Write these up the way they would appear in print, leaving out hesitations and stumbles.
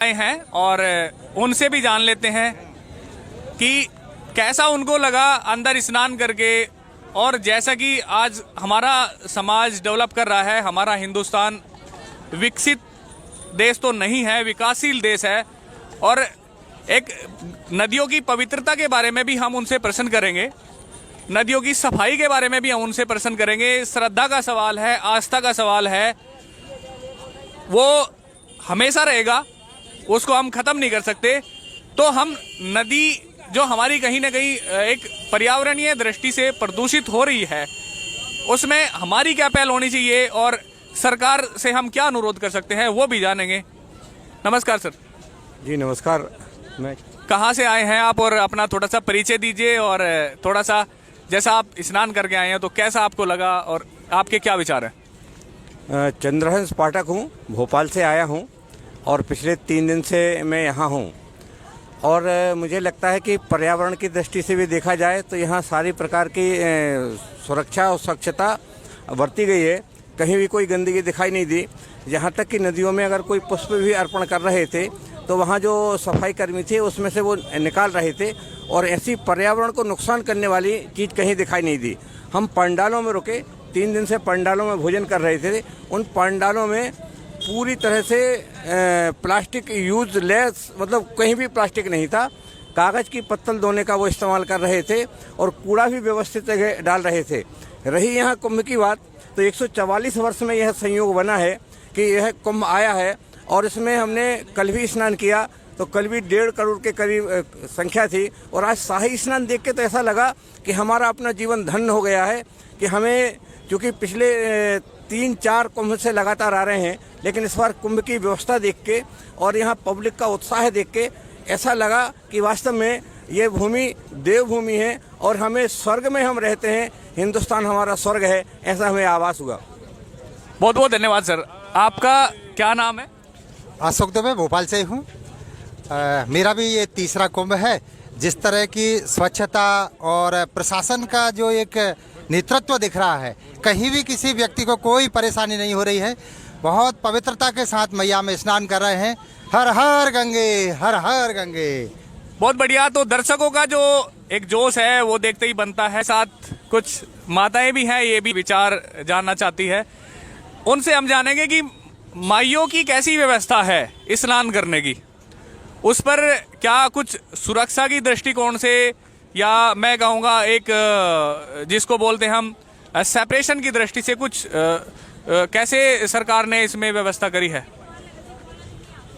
आए हैं और उनसे भी जान लेते हैं कि कैसा उनको लगा अंदर स्नान करके। और जैसा कि आज हमारा समाज डेवलप कर रहा है, हमारा हिंदुस्तान विकसित देश तो नहीं है, विकासशील देश है। और एक नदियों की पवित्रता के बारे में भी हम उनसे प्रश्न करेंगे, नदियों की सफाई के बारे में भी हम उनसे प्रश्न करेंगे। श्रद्धा का सवाल है, आस्था का सवाल है, वो हमेशा रहेगा, उसको हम खत्म नहीं कर सकते। तो हम नदी जो हमारी कहीं ना कहीं एक पर्यावरणीय दृष्टि से प्रदूषित हो रही है, उसमें हमारी क्या पहल होनी चाहिए और सरकार से हम क्या अनुरोध कर सकते हैं, वो भी जानेंगे। नमस्कार सर। जी नमस्कार। मैं कहाँ से आए हैं आप और अपना थोड़ा सा परिचय दीजिए, और थोड़ा सा जैसा आप स्नान करके आए हैं तो कैसा आपको लगा और आपके क्या विचार हैं? चंद्रहंस पाठक हूँ, भोपाल से आया हूँ और पिछले 3 दिन से मैं यहाँ हूँ। और मुझे लगता है कि पर्यावरण की दृष्टि से भी देखा जाए तो यहाँ सारी प्रकार की सुरक्षा और स्वच्छता बरती गई है, कहीं भी कोई गंदगी दिखाई नहीं दी। यहाँ तक कि नदियों में अगर कोई पुष्प भी अर्पण कर रहे थे तो वहाँ जो सफाई कर्मी थे उसमें से वो निकाल रहे थे, और ऐसी पर्यावरण को नुकसान करने वाली चीज़ कहीं दिखाई नहीं दी। हम पंडालों में रुके, 3 दिन से पंडालों में भोजन कर रहे थे। उन पंडालों में पूरी तरह से प्लास्टिक यूज लेस, मतलब कहीं भी प्लास्टिक नहीं था। कागज़ की पत्तल धोने का वो इस्तेमाल कर रहे थे और कूड़ा भी व्यवस्थित जगह डाल रहे थे। रही यहाँ कुंभ की बात, तो 144 वर्ष में यह संयोग बना है कि यह कुंभ आया है। और इसमें हमने कल भी स्नान किया, तो कल भी 1.5 करोड़ के करीब संख्या थी। और आज शाही स्नान देख के तो ऐसा लगा कि हमारा अपना जीवन धन्य हो गया है कि हमें, क्योंकि पिछले 3-4 कुंभ से लगातार आ रहे हैं, लेकिन इस बार कुंभ की व्यवस्था देख के और यहाँ पब्लिक का उत्साह देख के ऐसा लगा कि वास्तव में ये भूमि देवभूमि है और हमें स्वर्ग में हम रहते हैं, हिंदुस्तान हमारा स्वर्ग है, ऐसा हमें आभास हुआ। बहुत बहुत धन्यवाद सर। आपका क्या नाम है? अशोक दुबे, भोपाल से हूँ। मेरा भी ये तीसरा कुंभ है। जिस तरह की स्वच्छता और प्रशासन का जो एक नेतृत्व दिख रहा है, कहीं भी किसी व्यक्ति को कोई परेशानी नहीं हो रही है। बहुत पवित्रता के साथ मैया में स्नान कर रहे हैं। हर हर गंगे, हर हर गंगे। बहुत बढ़िया। तो दर्शकों का जो एक जोश है वो देखते ही बनता है। साथ कुछ माताएं भी हैं, ये भी विचार जानना चाहती है। उनसे हम जानेंगे कि माइयों की कैसी व्यवस्था है स्नान करने की, उस पर क्या कुछ सुरक्षा की दृष्टिकोण से, या मैं कहूँगा एक जिसको बोलते हैं हम सेपरेशन की दृष्टि से, कुछ कैसे सरकार ने इसमें व्यवस्था करी है?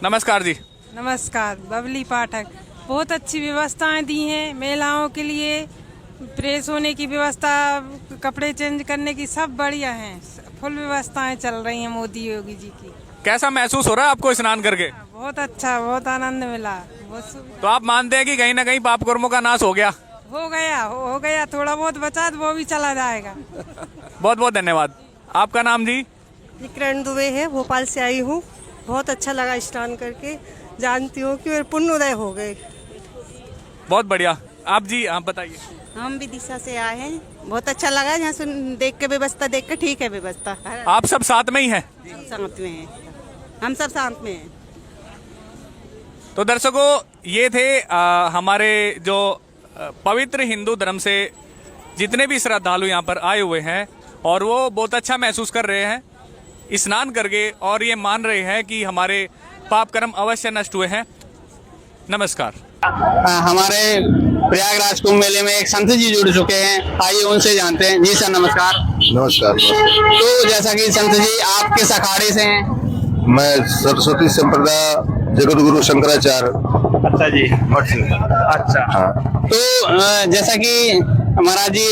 नमस्कार जी। नमस्कार। बबली पाठक। बहुत अच्छी व्यवस्थाएं दी हैं महिलाओं के लिए, प्रेस होने की व्यवस्था, कपड़े चेंज करने की, सब बढ़िया हैं। फुल व्यवस्थाएं चल रही हैं मोदी योगी जी की। कैसा महसूस हो रहा है आपको स्नान करके? बहुत अच्छा, बहुत आनंद मिला। तो आप मानते हैं कि कहीं ना कहीं पाप कर्मों का नाश हो गया? हो गया, थोड़ा बहुत बचा तो वो भी चला जाएगा। बहुत बहुत धन्यवाद। आपका नाम जी? किरण दुबे है, भोपाल से आई हूँ। बहुत अच्छा लगा स्नान करके, जानती हूँ कि मेरे पुण्य उदय हो गए। बहुत बढ़िया। आप जी, आप बताइए। हम विदिशा से आए हैं, बहुत अच्छा लगा यहाँ से देख के, व्यवस्था देख के। ठीक है व्यवस्था। आप सब साथ में ही हैं? साथ में हैं, हम सब साथ में हैं। तो दर्शकों, ये थे हमारे जो पवित्र हिंदू धर्म से जितने भी श्रद्धालु यहाँ पर आए हुए हैं, और वो बहुत अच्छा महसूस कर रहे हैं स्नान करके, और ये मान रहे हैं कि हमारे पाप कर्म अवश्य नष्ट हुए हैं। नमस्कार। हमारे प्रयागराज कुंभ मेले में एक संत जी जुड़ चुके हैं, आइए उनसे जानते हैं। जी सर नमस्कार। नमस्कार। तो जैसा कि संत जी आप किस अखाड़े से हैं? मैं सरस्वती संप्रदाय जगत गुरु शंकराचार्य। अच्छा जी। अच्छा। हाँ। तो जैसा कि महाराज जी,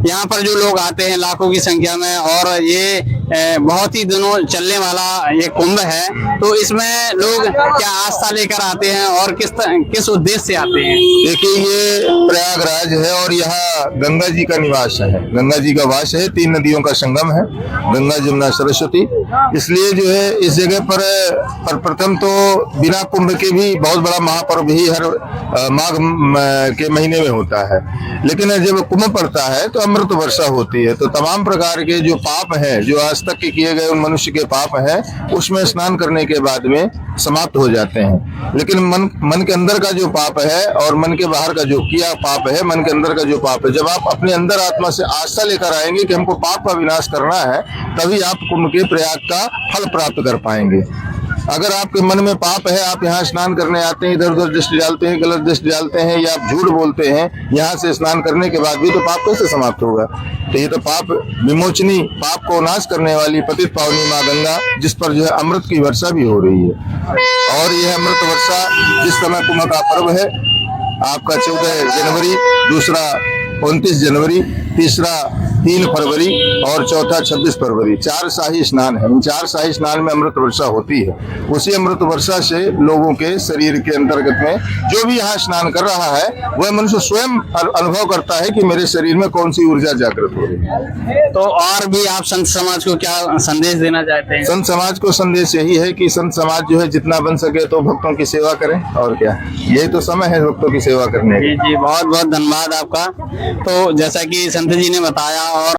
यहाँ पर जो लोग आते हैं लाखों की संख्या में, और ये बहुत ही दिनों चलने वाला ये कुंभ है, तो इसमें लोग क्या आस्था लेकर आते हैं और किस उद्देश्य से आते हैं? देखिए, ये प्रयागराज है और यहाँ गंगा जी का निवास है, गंगा जी का वास है। 3 नदियों का संगम है, गंगा जमुना सरस्वती। इसलिए जो है इस जगह पर प्रथम तो बिना कुंभ के भी बहुत बड़ा महापर्व ही हर माघ के महीने में होता है, लेकिन जब कुंभ पड़ता है तो अमृत वर्षा होती है। तो तमाम प्रकार के जो पाप हैं, जो आज आज तक के किए गए उन मनुष्य के पाप हैं उसमें स्नान करने के बाद में समाप्त हो जाते हैं। लेकिन मन के अंदर का जो पाप है और मन के बाहर का जो किया पाप है, मन के अंदर का जो पाप है, जब आप अपने अंदर आत्मा से आस्था लेकर आएंगे कि हमको पाप का विनाश करना है, तभी आप कुंभ के प्रयाग का फल प्राप्त कर पाएंगे। अगर आपके मन में पाप है, आप यहाँ स्नान करने आते हैं, इधर उधर दृष्टि डालते हैं, गलत दृष्टि डालते हैं, या आप झूठ बोलते हैं, यहाँ से स्नान करने के बाद भी तो पाप कैसे समाप्त होगा? तो ये तो पाप विमोचनी, पाप को नाश करने वाली पतित पावनी माँ गंगा, जिस पर जो है अमृत की वर्षा भी हो रही है। और यह अमृत वर्षा जिस समय कुंभ का पर्व है, आपका 14 जनवरी, दूसरा 29 जनवरी, तीसरा 3 फरवरी और चौथा 26 फरवरी, 4 शाही स्नान है। इन 4 शाही स्नान में अमृत वर्षा होती है। उसी अमृत वर्षा से लोगों के शरीर के अंतर्गत में जो भी यहाँ स्नान कर रहा है, वह मनुष्य स्वयं अनुभव करता है कि मेरे शरीर में कौन सी ऊर्जा जागृत हो रही है। तो और भी आप संत समाज को क्या संदेश देना चाहते हैं? संत समाज को संदेश यही है कि संत समाज जो है जितना बन सके तो भक्तों की सेवा करें, और क्या, यही तो समय है भक्तों की सेवा करने का। जी जी, बहुत बहुत धन्यवाद आपका। तो जैसा कि संत जी ने बताया और